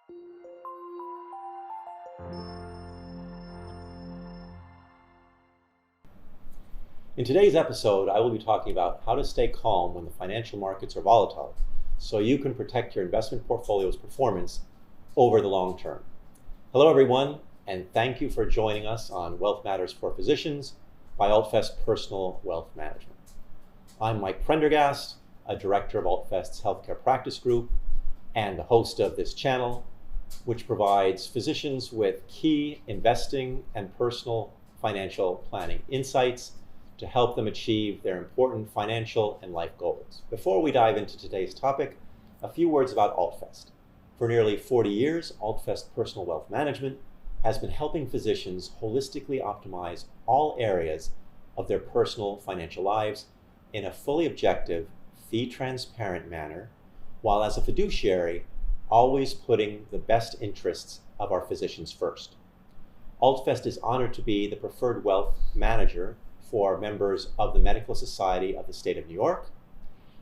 In today's episode, I will be talking about how to stay calm when the financial markets are volatile so you can protect your investment portfolio's performance over the long term. Hello, everyone, and thank you for joining us on Wealth Matters for Physicians by Altfest Personal Wealth Management. I'm Mike Prendergast, a director of Altfest's Healthcare Practice Group and the host of this channel, which provides physicians with key investing and personal financial planning insights to help them achieve their important financial and life goals. Before we dive into today's topic, a few words about Altfest. For nearly 40 years, Altfest Personal Wealth Management has been helping physicians holistically optimize all areas of their personal financial lives in a fully objective, fee-transparent manner, while as a fiduciary, always putting the best interests of our physicians first. Altfest is honored to be the preferred wealth manager for members of the Medical Society of the State of New York,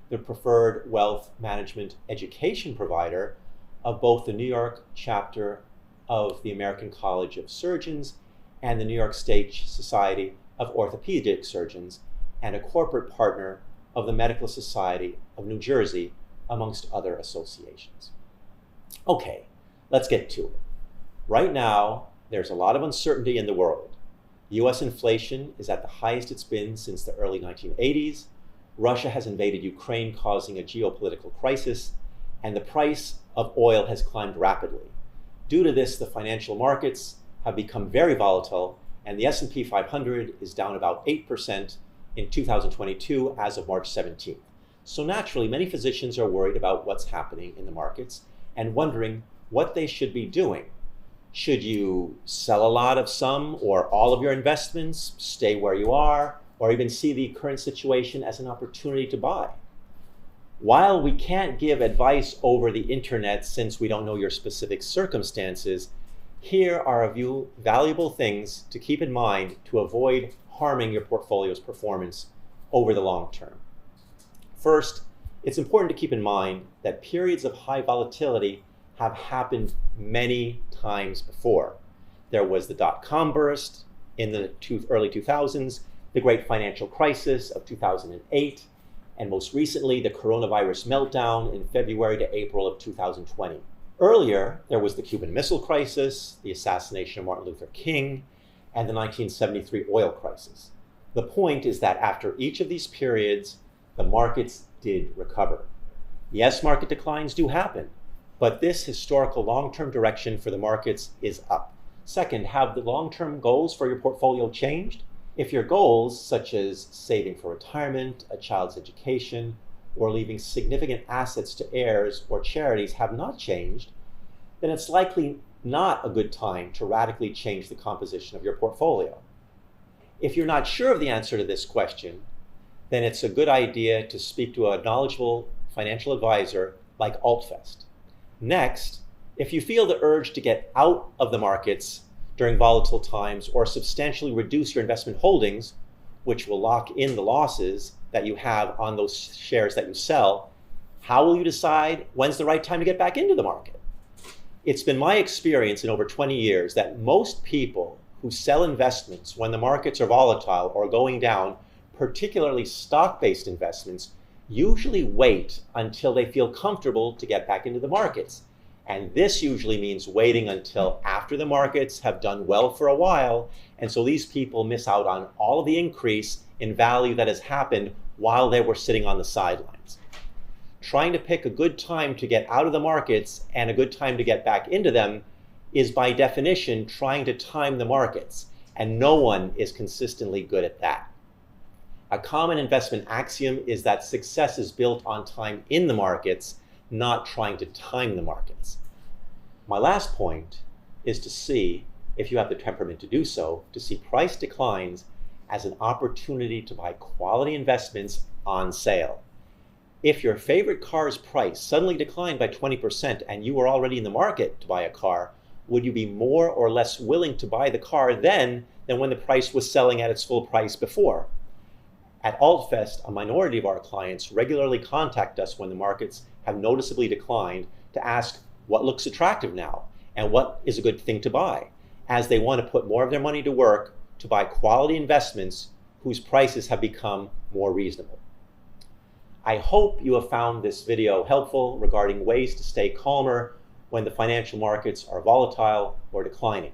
the preferred wealth management education provider of both the New York chapter of the American College of Surgeons and the New York State Society of Orthopedic Surgeons, and a corporate partner of the Medical Society of New Jersey, amongst other associations. Okay, let's get to it. Right now, there's a lot of uncertainty in the world. US inflation is at the highest it's been since the early 1980s. Russia has invaded Ukraine, causing a geopolitical crisis, and the price of oil has climbed rapidly. Due to this, the financial markets have become very volatile, and the S&P 500 is down about 8% in 2022 as of March 17th. So naturally, many physicians are worried about what's happening in the markets and wondering what they should be doing. Should you sell a lot of some or all of your investments, stay where you are, or even see the current situation as an opportunity to buy? While we can't give advice over the internet since we don't know your specific circumstances, here are a few valuable things to keep in mind to avoid harming your portfolio's performance over the long term. First, it's important to keep in mind that periods of high volatility have happened many times before. There was the dot-com burst in the early 2000s, the great financial crisis of 2008, and most recently, the coronavirus meltdown in February to April of 2020. Earlier, there was the Cuban Missile Crisis, the assassination of Martin Luther King, and the 1973 oil crisis. The point is that after each of these periods, the markets did recover. Yes, market declines do happen, but this historical long-term direction for the markets is up. Second, have the long-term goals for your portfolio changed? If your goals, such as saving for retirement, a child's education, or leaving significant assets to heirs or charities have not changed, then it's likely not a good time to radically change the composition of your portfolio. If you're not sure of the answer to this question, then it's a good idea to speak to a knowledgeable financial advisor like Altfest. Next, if you feel the urge to get out of the markets during volatile times or substantially reduce your investment holdings, which will lock in the losses that you have on those shares that you sell, how will you decide when's the right time to get back into the market? It's been my experience in over 20 years that most people who sell investments when the markets are volatile or going down, particularly stock-based investments, usually wait until they feel comfortable to get back into the markets. And this usually means waiting until after the markets have done well for a while. And so these people miss out on all of the increase in value that has happened while they were sitting on the sidelines. Trying to pick a good time to get out of the markets and a good time to get back into them is by definition trying to time the markets. And no one is consistently good at that. A common investment axiom is that success is built on time in the markets, not trying to time the markets. My last point is to see, if you have the temperament to do so, to see price declines as an opportunity to buy quality investments on sale. If your favorite car's price suddenly declined by 20% and you were already in the market to buy a car, would you be more or less willing to buy the car then than when the price was selling at its full price before? At Altfest, a minority of our clients regularly contact us when the markets have noticeably declined to ask what looks attractive now and what is a good thing to buy, as they want to put more of their money to work to buy quality investments whose prices have become more reasonable. I hope you have found this video helpful regarding ways to stay calmer when the financial markets are volatile or declining.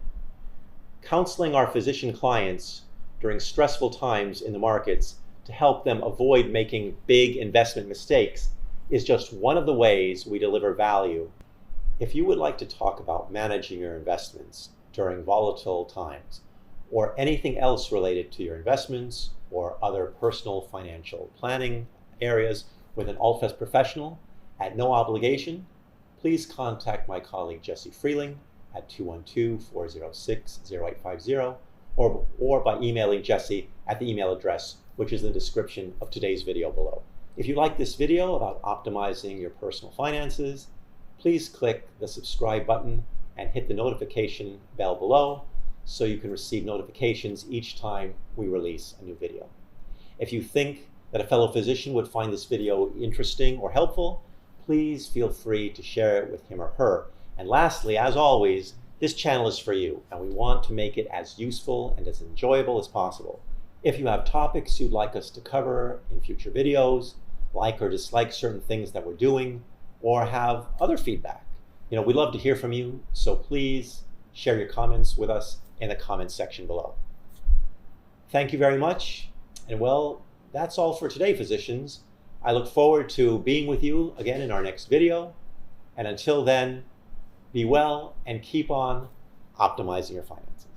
Counseling our physician clients during stressful times in the markets to help them avoid making big investment mistakes is just one of the ways we deliver value. If you would like to talk about managing your investments during volatile times, or anything else related to your investments or other personal financial planning areas with an Altfest professional at no obligation, please contact my colleague Jesse Freeling at 212-406-0850 or by emailing Jesse at the email address which is in the description of today's video below. If you like this video about optimizing your personal finances, please click the subscribe button and hit the notification bell below so you can receive notifications each time we release a new video. If you think that a fellow physician would find this video interesting or helpful, please feel free to share it with him or her. And lastly, as always, this channel is for you, and we want to make it as useful and as enjoyable as possible. If you have topics you'd like us to cover in future videos, like or dislike certain things that we're doing, or have other feedback, we'd love to hear from you, so please share your comments with us in the comments section below. Thank you very much, and well, that's all for today, physicians. I look forward to being with you again in our next video, and until then, be well and keep on optimizing your finances.